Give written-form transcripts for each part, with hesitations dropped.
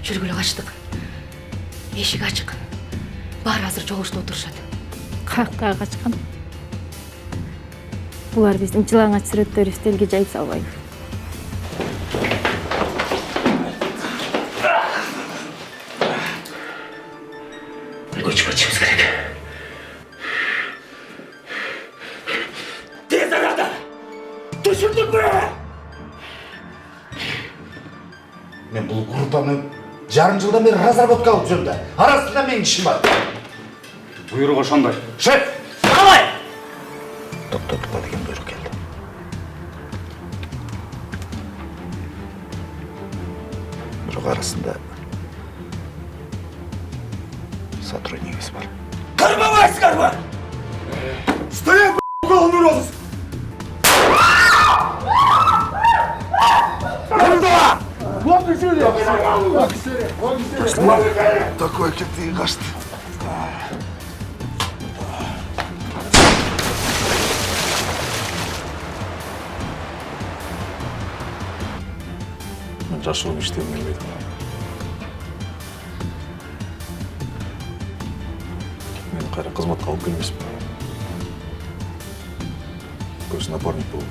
Жүргүлө качтык. Эшик ачык. Баары азыр жогушту отурушат. Каяка качкан? Булар биздин жылаңач сүрөттөрүбүздү элге жайып салбайбы? Көчүп кетишибиз керек. Тез арада! Түшүндүңбү? Мен бұл группаны жарым жылдан бері разработка алып жүрмін да. Арасында менің ішім бар. Бұйрық ошондой. Шеф! Қалай? Тоқтатуға деген бұйрық келді. Бұйрық арасында сотруднигimiz бар. Кырмабайсыңар ба? Стоять, уголовный розыск! Такой кетті, қашты. Жашылым іштегім келмейді. Мен қайра қызметқа алып келмеспін. Көз напарник болу.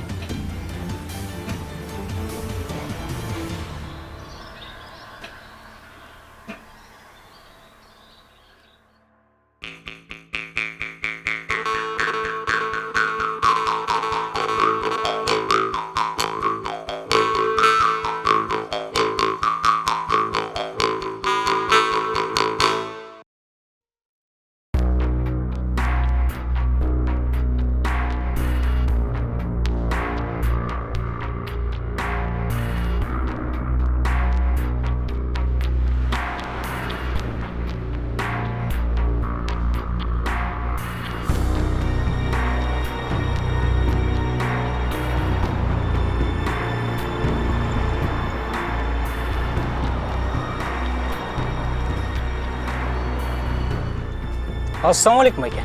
Ассалаумалейкум, аке.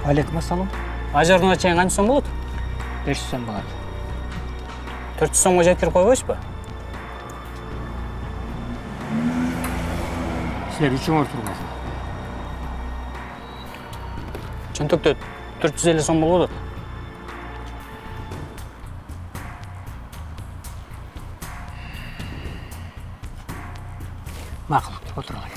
Алейкум ассалам. Ажарына чейин канча сом болот? 500 сом болот. 400 сомго жеткирип койбойсузбу? Силер үчүңөр тургайсың. Чөнтөктө 450 сом болот. Макул, отургай.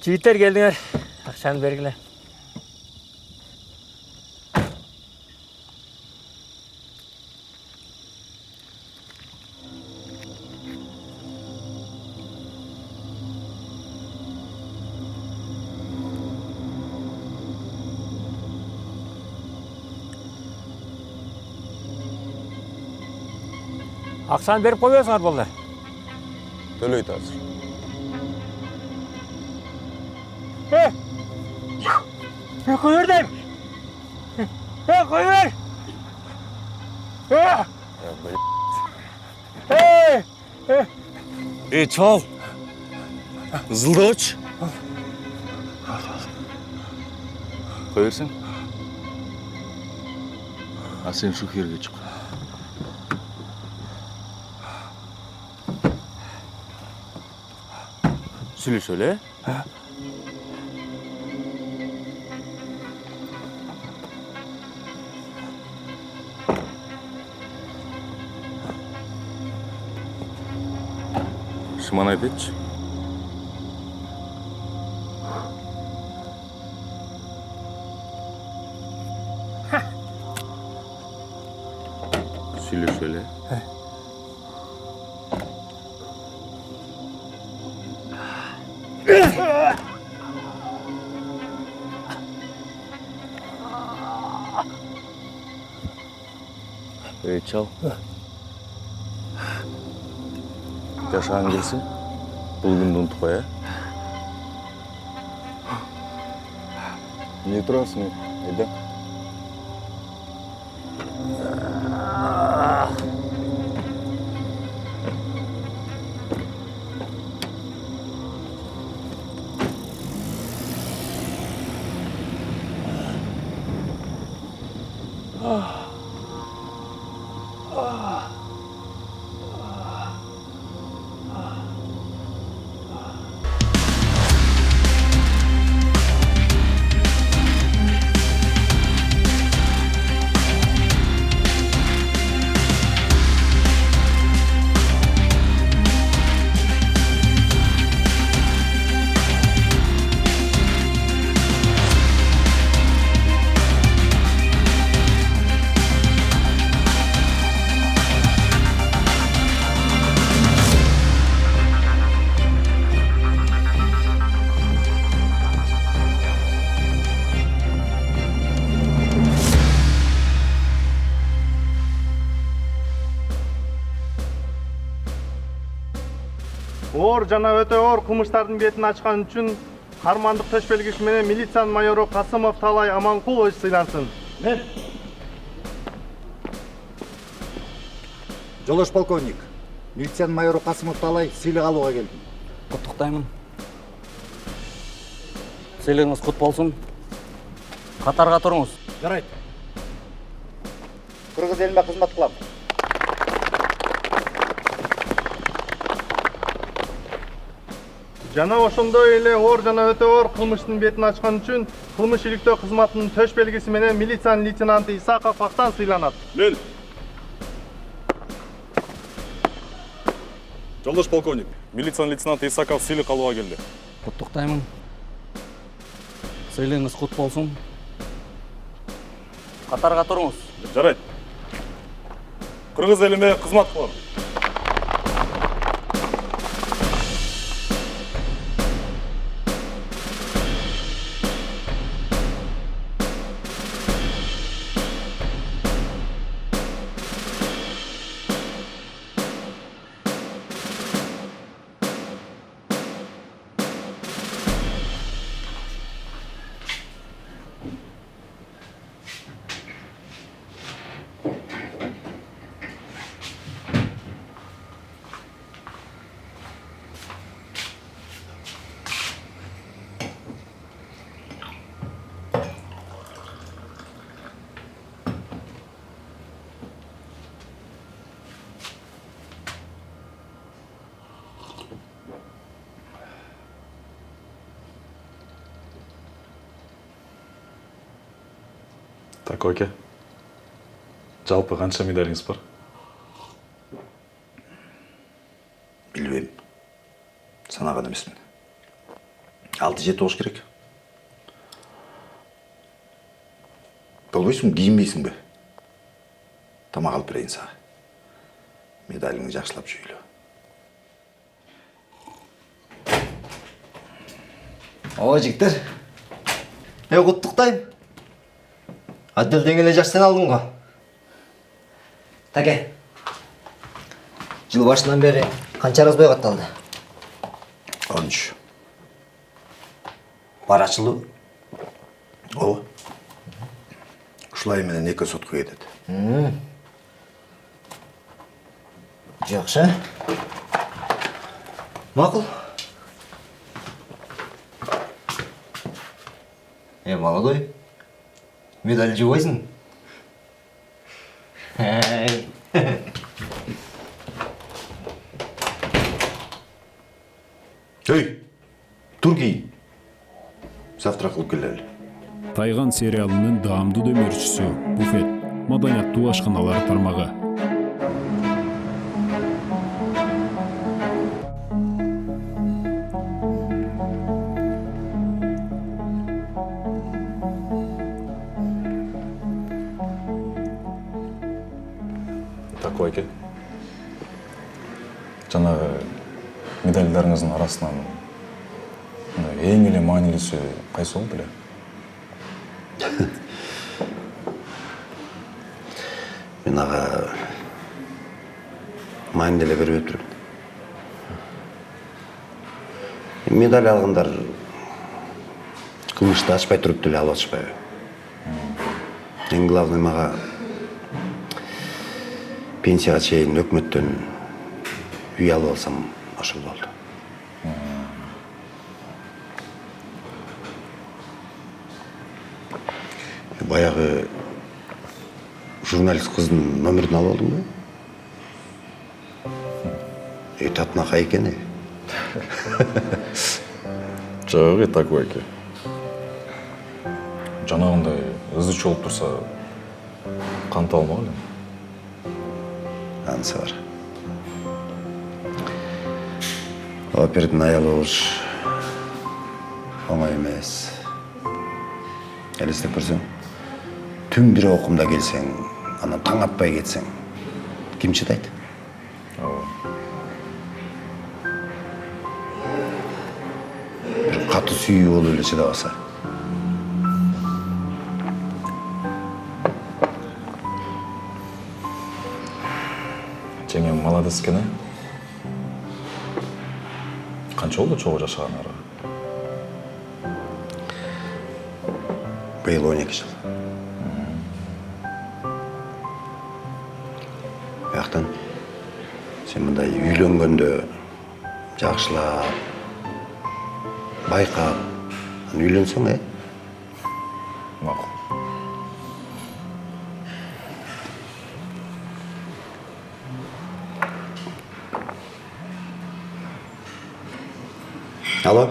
Жігіттер келдіңер. Ақшаны бергіле. Ақшаны беріп қойбайсыңар болды. Төлөйт азыр. Koyur deyim. Koyur. Çal. Hızlı uç. Koyursun. Ha sen şu yerge çık. Söyle şöyle. Шыман айтайыншы. Ey çal. Жашаған келсін, бұл күнді ұмытып қой, Не тұрасың, Айда? Оор жана өтө оор кылмыштардын бетин ачкан үчүн кармандык төш белгиси менен милициянын майору Касымов Талай Аманкулович сыйлансын. Мен. Жолош полковник. Милициянын майору Касымов Талай сыйлык алууга келдим. Құттықтаймын. Сыйлығыңыз құт болсын. Қатарға тұрыңыз. Жарайт. Кыргыз элине кызмат кылам. Жана ошондой эле оор жана өтө оор кылмыштын бетин ачкан үчүн кылмыш иликтөө кызматынын төш белгиси менен милициянын лейтенанты Исаков Актан сыйланат. Мен. Жолдош полковник, милициянын лейтенанты Исаков сыйлык алууга келди. Құттықтаймын. Сыйлығыңыз құт болсын. Қатарға тұрыңыз. Жарайт. Кыргыз элине кызмат кылам. Так, оке. Жалпы канча медалиңиз бар? Билбейм. Санаган эмесмин. 6-7 болуш керек. Болбойсуң, кийинбейсиңби? Тамак алып берейин сага. Медалиңди жакшылап жүйүлө. Ооба жигиттер. Куттуктайм. Адделден эле жаштан алдың го. Таке. Жыл башынан бери канча разбой катталды? 13. Бар ачылуу? Ооба. Ушулай менен 2 сотко кетет. Жакшы. Макул. Молодой. Медаль жибойсуң? Эй, тур кийин. Завтра кылып келели. Тайган сериалынын даамдуу дөмөрчүсү Буфет маданияттуу ашканалар тармагы. Такой ке. Жанагы медальдарыңыздын арасынан Эң эле маанилүүсү кайсы болуп эле? Мен ага маани деле бербей турмун. Медаль алгандар кылмышты ачпай туруп деле алып атышпайбы? Эң главный мага пенсияга чейин өкмөттөн үй алып алсам ошол болду. Баягы журналист кыздын номерин алып алдың ба? Татынакай экен. Жагы такой экен. Жанагындай ызычы болуп турса, канта алмак элем. Анысы бар. Опердин аялы болуш оңой эмес. Элестеп көрсөң, түн бири окумда келсең, анан таң атпай кетсең, ким чыдайт? Бир катуу сүйүү болуп эле чыдабаса. Жеңем молодец экен, Канча болду чогуу жашаганыңарга? Быйыл 12 жыл. Бияктан сен мындай үйлөнгөндө жакшылап, байкап, үйлөнсөң, Макул. Алло?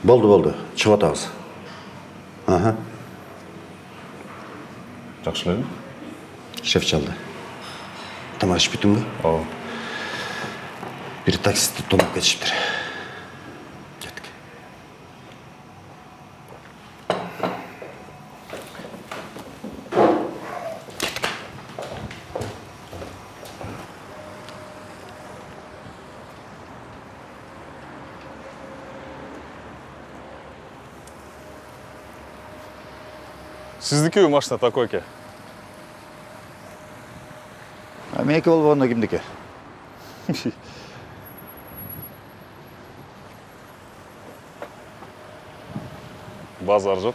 Болду, чыгып атабыз. Ага. Жакшы элеби? Шеф чалды. Тамак ичип бүттүңбү? Ооба. Бир таксистти тонуп кетишиптир. Кеттик. Сиздики машина такой экен. Меники болбогондо кимдики? Базар жок.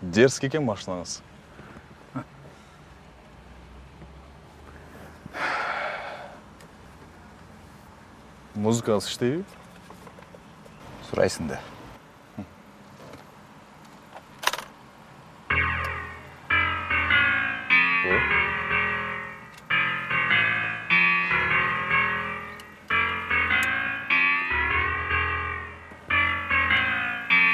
Дерзкий экен машинаңыз. Музыкасы иштейби? Сурайсың да.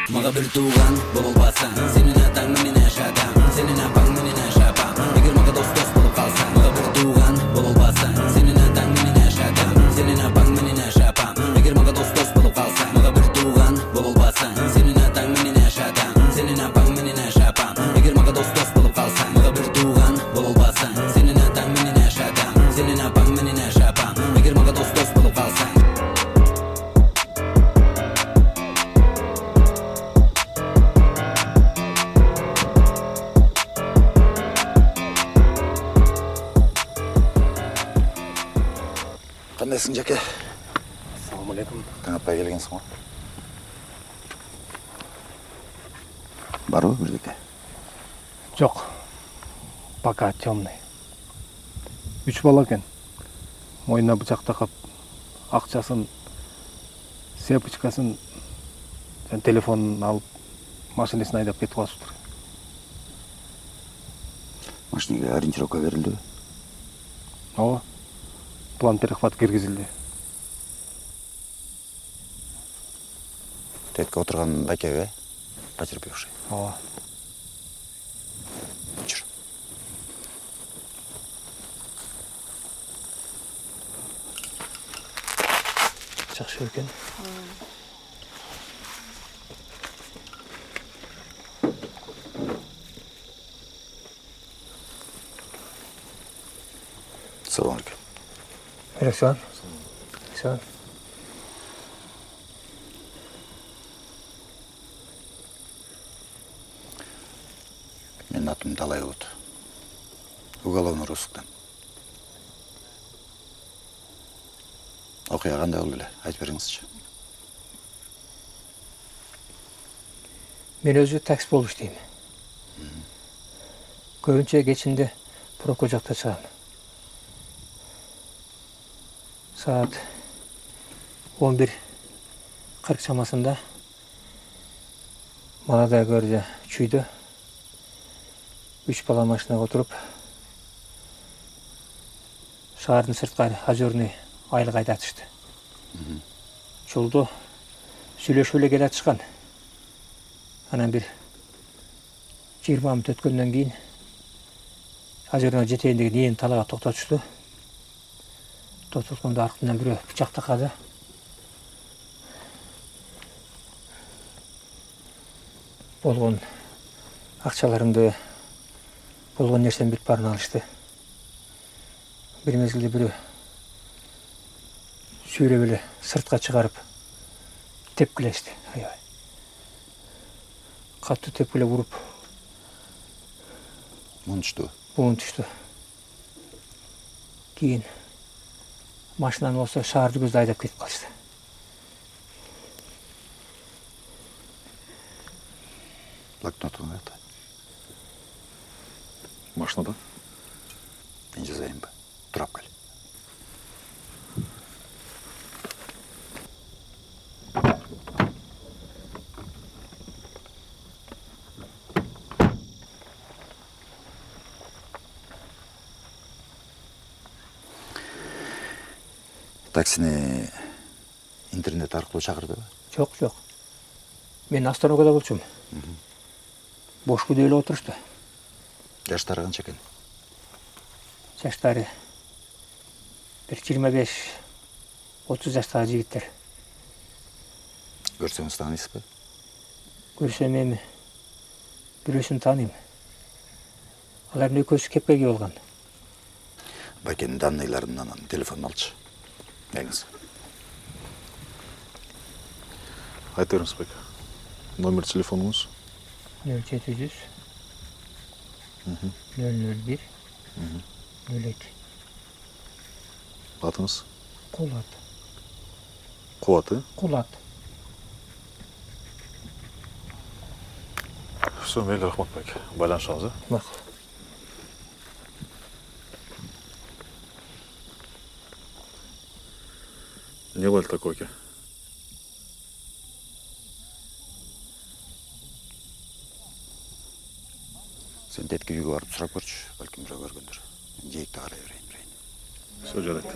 Мага бир тууган болбасаң, сенин атаң менен жашатам, сенин апаң менен жашапам. Эгер мага дос болуп калсаң, мага бир тууган болбасаң, сенин атаң менен жашатам, сенин апаң менен жашапам. Эгер мага дос болуп калсаң, мага бир тууган болбасаң, сенин атаң менен жашатам, сенин апаң менен жашапам. Эгер мага дос болуп калсаң, мага бир тууган болбасаң, сенин атаң менен жашатам, сенин апаң менен жашапам. Эгер мага дос болуп калсаң. Кандайсың, жаке? Ассаламу алейкум. Таң атпай келгенсиң го. Барбы бирдеке? Жок. Пока темный. 3 бала экен. Мойнуна бычак такап, акчасын, сепочкасын, телефонун алып, машинесин айдап кетип калышыптыр. Машинеге ориентировка берилдиби? Ооба. План перехват киргизилди. Тетке отурган бакеге, потерпевший. Ооба. Жүр. жакшы экен. Салам алейкум. Александр. Александр. Менин атым Далай болот. Уголовный розысктан. Окуя кандай болду эле? Айтып бериңизчи. Мен өзү такси болуп иштейм. Көбүнчө кечинде проко жакта чыгам. Saat 11:40 çamasında Manada görce çüydü. 3 bala maşinaga oturup şaардын сырткары озерный айылга айдатышты. Жолдо сүйлөшүп эле келатышкан. Анан бир 20 мүнөт өткөндөн кийин озерный жетегиндеги ээн талаага токтотушту. Токтоткондо аркынан бирөө бычак такады. Болгон акчаларымды, болгон нерсем бүт баарын алышты. Бир мезгилде бирөө сүйрөп эле сыртка чыгарып тепкилешти. Аябай. Катуу тепкилеп уруп Мун түштү. Кийин машинаны болсо шаарды көздө айдап кетип калышты. Блокнотун кайда? Машинада? Мен жазайынбы? Турап кел. Таксини интернет аркылуу чакырдыбы? Жок. Мен остановкада болчумун. Бош күдө эле отурушту. Жаштары канча экен? Жаштары бир 25-30 жаштагы жигиттер. Көрсөңүз тааныйсызбы? Көрсөм эми бирөөсүн тааныйм. Алардын экөөсү кепкеге болгон. Байкенин данныйларынан телефон алчы. Бериңиз. Айта бериңиз байке. Номер телефонуңуз? 0700 001 02. Атыңыз? Кулат. Кулаты? Кулат. Все, мейлі рахмат байке. Байланышамыз, Макул. Не болды такой ке? Сен детки үйгө барып сурап көрчү, балким бирөө көргөндөр. Жейикти карай берейин. Все жарайды.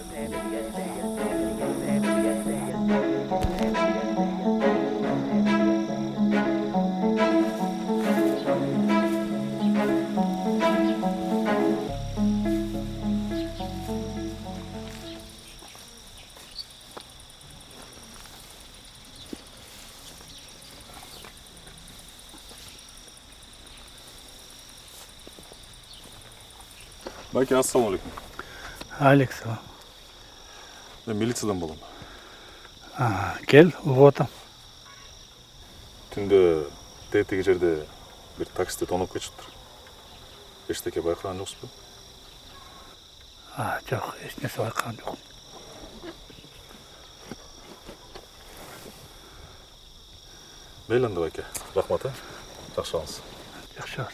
Байке, ассалаумалейкум. Алекс. Мен милициядан болом. Кел, уготам. Түнде тетиги жерде бир таксиде тоноп кетиптир. Эчтеке байкаган жоксузбу? Жок, эч нерсе байкаган жок. Мейлі анда байке. Рахмат, жакшы болуңуз. Жакшы бар.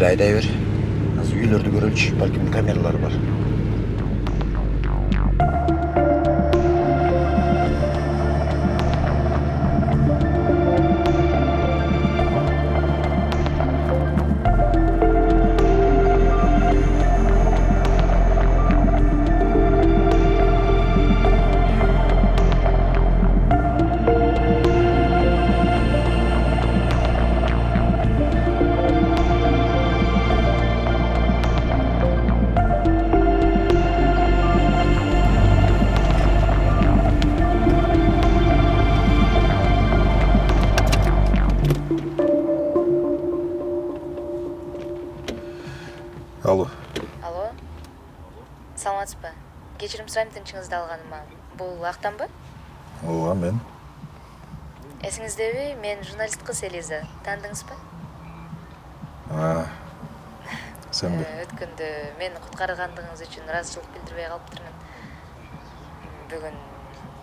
эле айдай бер. Азыр үйлөрдү көрөлүчү, балким камералар бар. Алло. Алло. Саламатсызбы? Кечирим сурайм тынчыңызды алганыма. Бул Актанбы? Ооба, мен. Эсиңиздеби? Мен журналист кыз Элиза. Таандыңызбы? Сенби? Өткөндө мени куткаргандыгыңыз үчүн ыраазычылык билдирбей калыптырмын. Бүгүн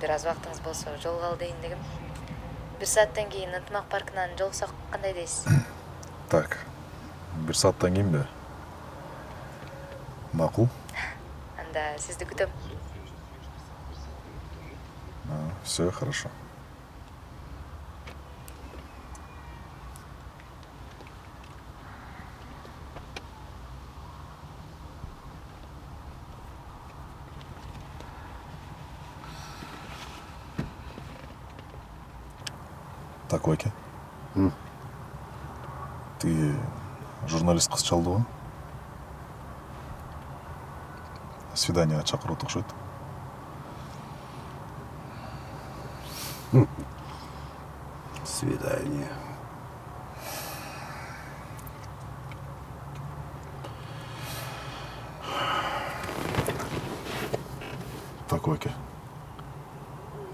бир аз убактыңыз болсо жолугалы дейин дегем. 1 сааттан кийин Ынтымак паркынан жолуксак кандай дейсиз? Так. 1 сааттан кийинби? Макул. Анда сизди күтөм. Все хорошо. Так, Оки. Ты журналист кыз чалды го? Свиданияга чакырып окшойт. Свидание. Так, Оки.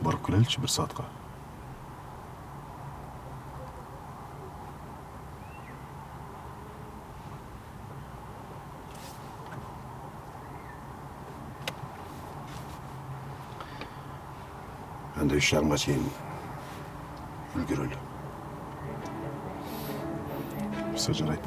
Барып келеличи 1 саатка. Анда 3:30га чейин үлгөрөлү. Все жарайт.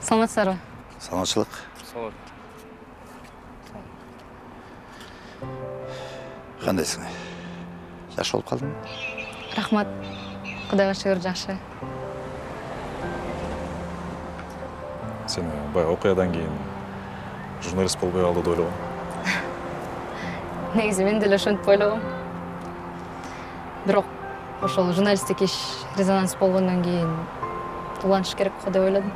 Саламатсыздарбы? Саламатчылык. Салат. Кандайсың? Жакшы болуп калдың? Рахмат. Кудайга шүгүр жакшы. Сен баягы окуядан кийин журналист болбой калды деп ойлогом. Негизи мен деле ошентип ойлогом. Бирок ошол журналисттик иш резонанс болгондон кийин улантыш керек го деп ойлодум.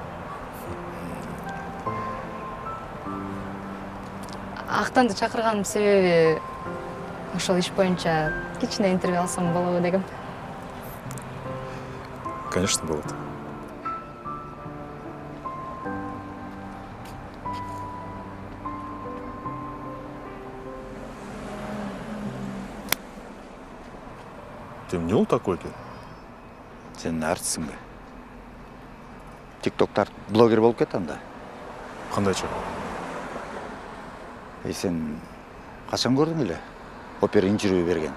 Актанды чакырганым себеби ошол иш боюнча кичине интервью алсам болобу дегем. Конечно, болот. Ты эмне болду такойки? Сен артистсиңби? Тиктоктар блогер болуп кет анда. Кандайча? Сен качан көрдүң эле? Опера интервью берген.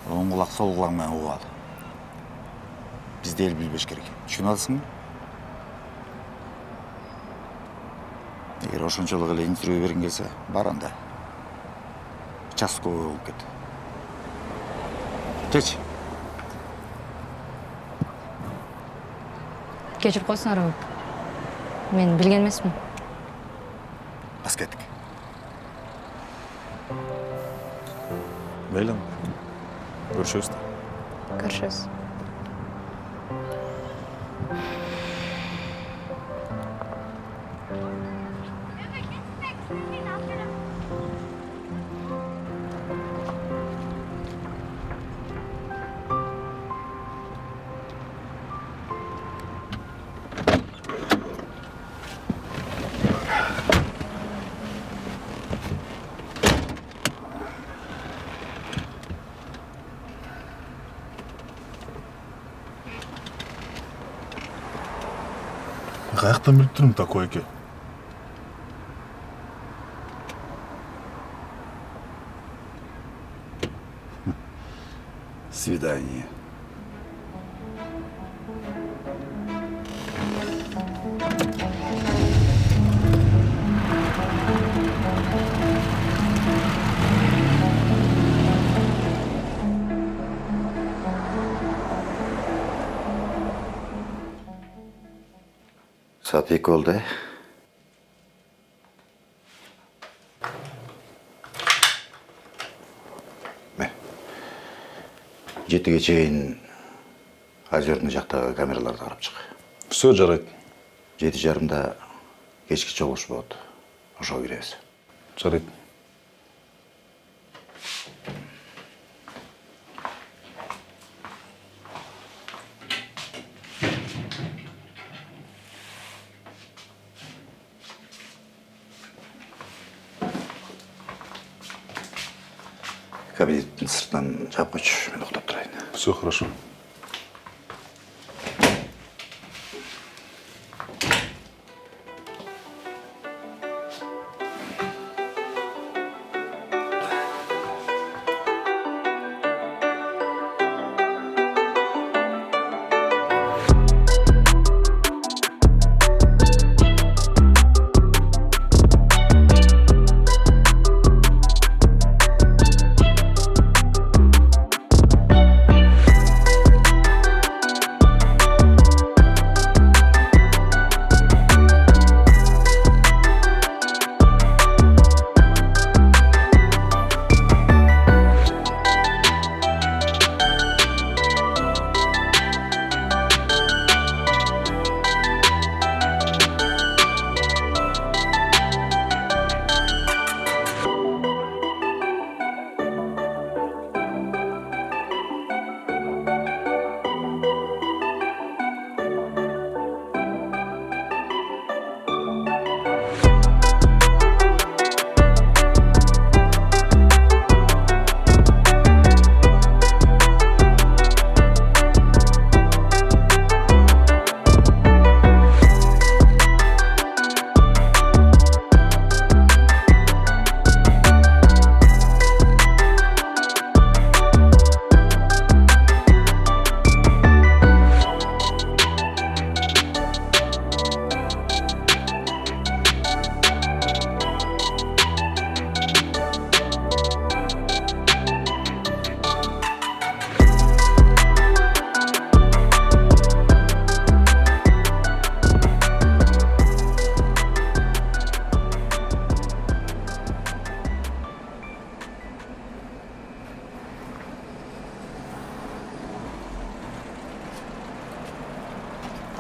Оң кулак сол кулак менен угуп ал. Бизде эл билбеш керек. Түшүнүп алсыңбы? Эгер ошончолук эле интервью берген келсе, бар анда. Участковый болуп кет. Кеч. Кечирип койсуңар абы. Мен билген эмесмин. Бас кеттік. Мейлі, көрüşөбүз. Көрүшөбүз. Каяктан билип турмун такой эке? Свидание. Saat 2 oldu. Жетіге чейин Озерный жактагы камераларды карап чык. Все жарайт. 7:30 кечки чогулуш болот. Ошого киребиз. Жарайт. Кабинеттин сыртынан жаап койчу, мен уктап турайын. Все хорошо.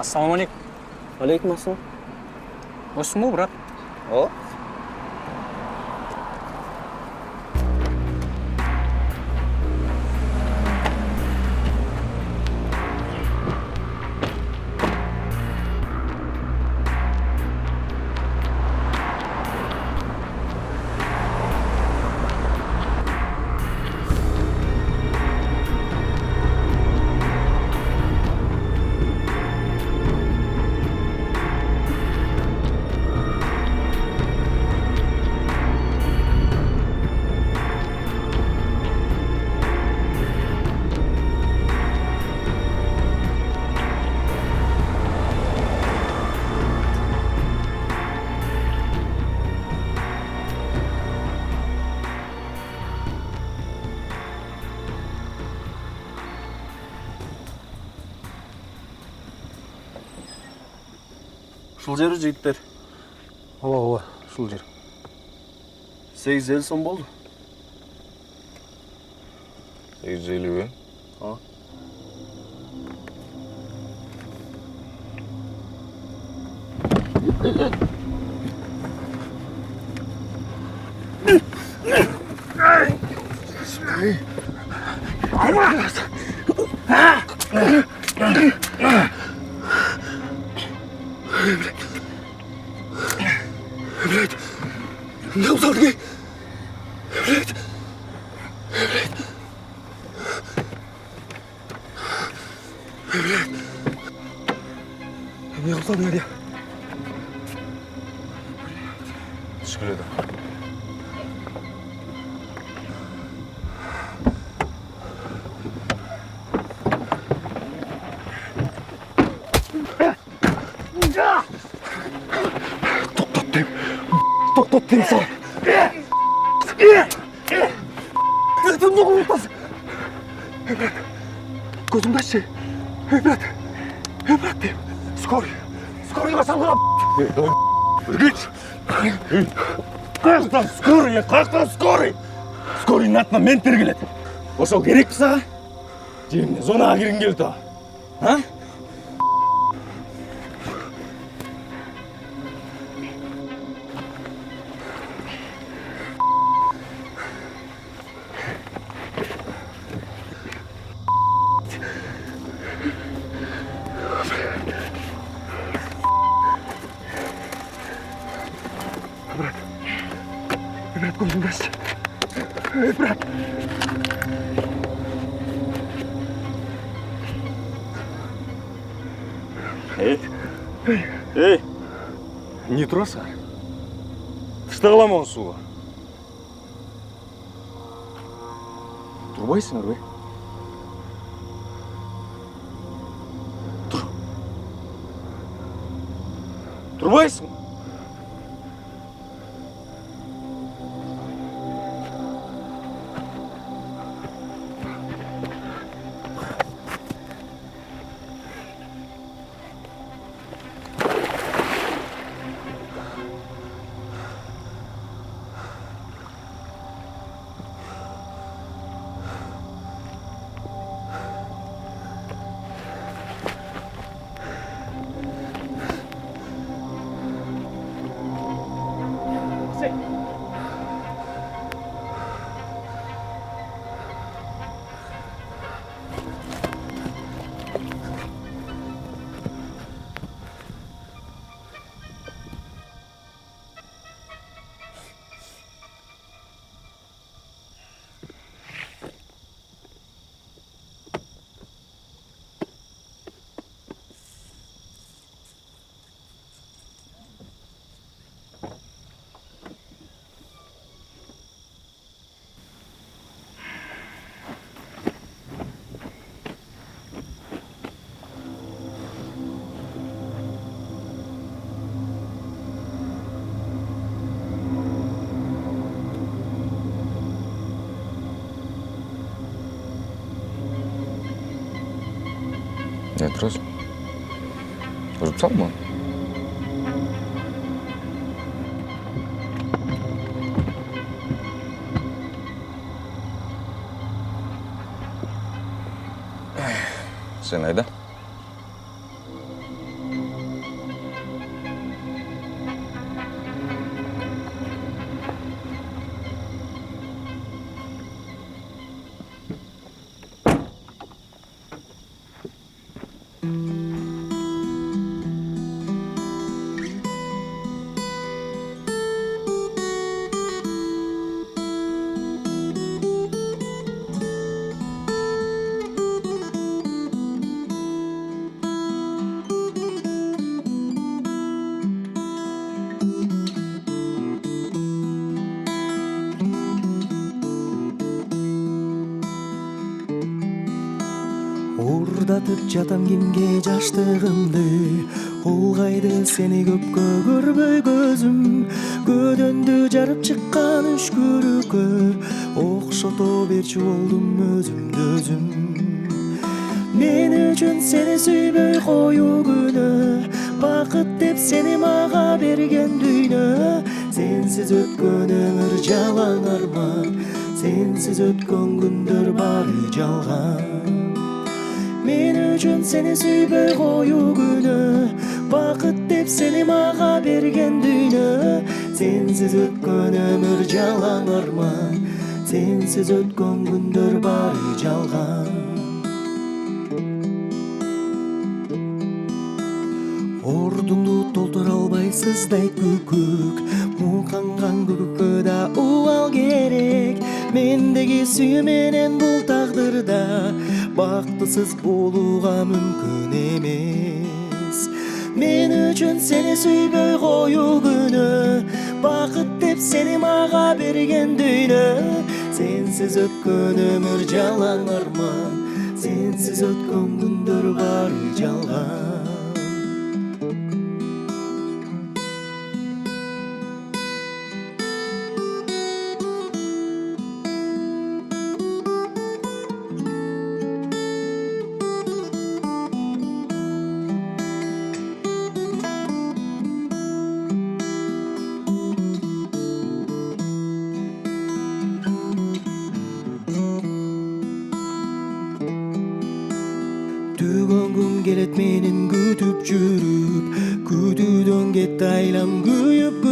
Ассалаумалейкум. Алейкум ассалам. Осың ба, брат? О. Ушул жери жигиттер. Ооба, ушул жер. 850 сом болду. 850 Ооба. Не узорги. Не узорги. Түшкіледі. Тоқтат деймін саған. Ты много ұмытасың. Брат, көзіңді ашшы. Брат деймін. Скорыйға салғыра. Үргіш. Қаяқтан скорый, қаяқтан скорый. Скорыйның атына мен тергеледі. Ошол керек пі саған? Жеміне зонаға кіргің келді. А? Брат, көзіңді ашшы. Брат. Эй, не тұрасың? Тышта қалам оны суға. Тұрбайсыңар бе? Тұрбайсың? Не тұрасың? Ұрып салма. Сен айда. Уурдатып жатам кимге жаштыгымды, улгайды сени көпкө көрбөй көзүм. Көдөндү жарып чыккан үшкүрүккө окшото берчү болдум өзүмдү өзүм. Мен үчүн сени сүйбөй коюу күнөө, бақыт деп сені маға берген дүйнө. Сенсіз өткен өмір жалаң арман, сенсіз өткен күндер бары жалған. Мен үшін сені сүйбей қою күні, бақыт деп сені маға берген дүйнө. Сенсіз өткен өмір жалаң арман, сенсіз өткен күндер бары жалған. Ордыңды толтыра албайсыздай күкүк, мулканган күкүккө да уал керек. Мендеги сүйүү менен бул тагдырда бактысыз болууга мүмкүн эмес. Мен үчүн сени сүйбөй коюу күнөө, бакыт деп сени мага берген дүйнө. Сенсиз өткөн өмүр жалаң арман, сенсиз өткөн күндөр бары жалган. Түгөн күн келет менин күтүп жүрүп, күтүүдөн кетти айлам күйүп.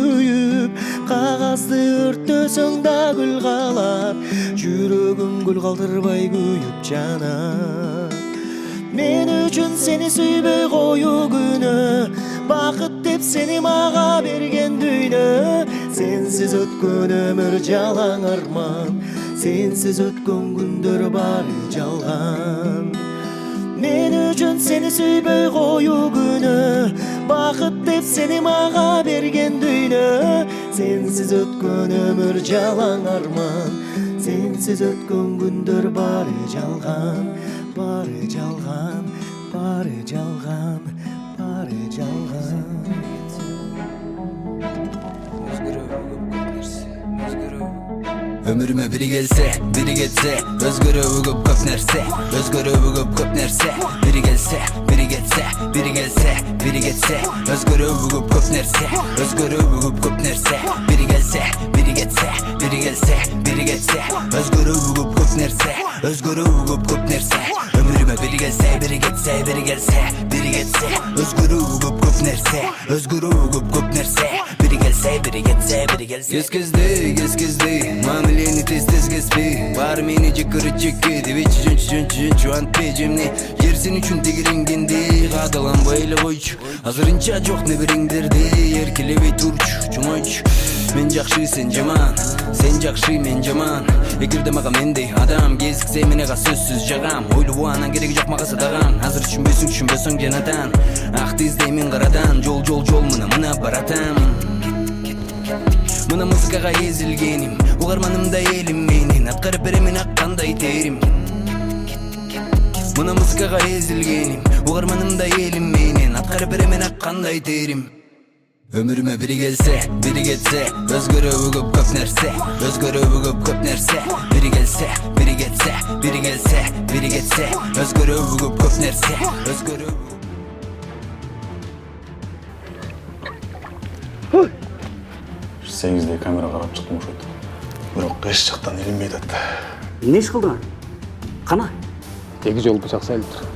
Кагазды өрттөсөң да гүл калат, жүрөгүм гүл калтырбай күйүп жанат. Мен үчүн сени сүйбөй коюу күнөө, бакыт деп сени мага берген дүйнө. Сенсиз өткөн өмүр жалаң арман, сенсиз өткөн күндөр бары жалган. Мен үчүн сени сүйбөй коюу күнөө, бакыт деп сени мага берген дүйнө. Сенсиз өткөн өмүр жалаң арман, сенсиз өткөн күндөр бары жалган, бары жалган, бары жалган, бары жалган. Ömrüme biri gelse, biri geçse, özgürlüğü көп нәрсе, özgürlüğü көп нәрсе. Biri gelse, biri geçse, biri gelse, biri geçse, özgürlüğü көп нәрсе, özgürlüğü көп нәрсе. Biri gelse, biri geçse, biri gelse, biri geçse, özgürlüğü көп нәрсе, özgürlüğü көп нәрсе. Ömrüme biri gelse, biri geçse, biri gelse, biri geçse, özgürlüğü көп нәрсе, özgürlüğü көп нәрсе. Biri gelse, biri geçse, biri gelse. Кескизди, мамилени тез кеспей, бар мени жеккыры жекке, дебечи жуант бежемне, жерсин үчүн тегиренгенде, кадаланбай эле койчу, азырынча жок небериңдерди, эркелебей турчу, чумойчу. Мен жакшы, сен жаман, сен жакшы, мен жаман. Эгерде мага мендей адам кезиксе, мен ага сөзсүз жагам. Ойлобоо анан кереги жок мага садаган, азыр түшүнбөсөң жанатан. Акты издеймин карадан, жол мына баратам. Мына музыкага эзилгеним, угарманымда элим менин, аткарып беремин аккандай терим. Мына музыкага эзилгеним, угарманымда элим менин, аткарып беремин аккандай терим. Ömrüme biri gelse, biri geçse, özgürlüğü көп нәрсе, özgürlüğü көп нәрсе. Biri gelse, biri geçse, biri gelse, biri geçse, özgürlüğü көп нәрсе, özgürlüğü. Сеңізде камера қарап шықтым ошойды. Бирок эч жактан илинбей атты. Эмне иш кылдың? Кана? Теги жол бычак салыптыр.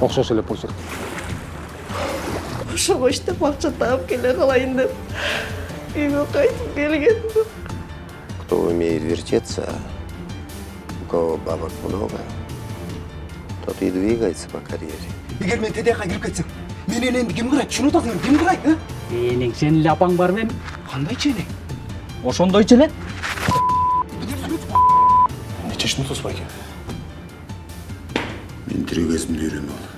Окшош эле почерк. Ошого иштеп акча таап келе калайын деп үйгө кайтып келгем. Кто умеет вертеться, у кого бабок много, тот и двигается по карьере. Эгер мен ТДК кирип кетсем, менен энди ким кырайт? Түшүнүп атасың, ким кырайт? Энең, сенин эле апаң бар бем? Кандайчы эле? Ошондойчу эле. Нече ишин тоспай экен? Мен тирүү кезимде үйрөнүп алып.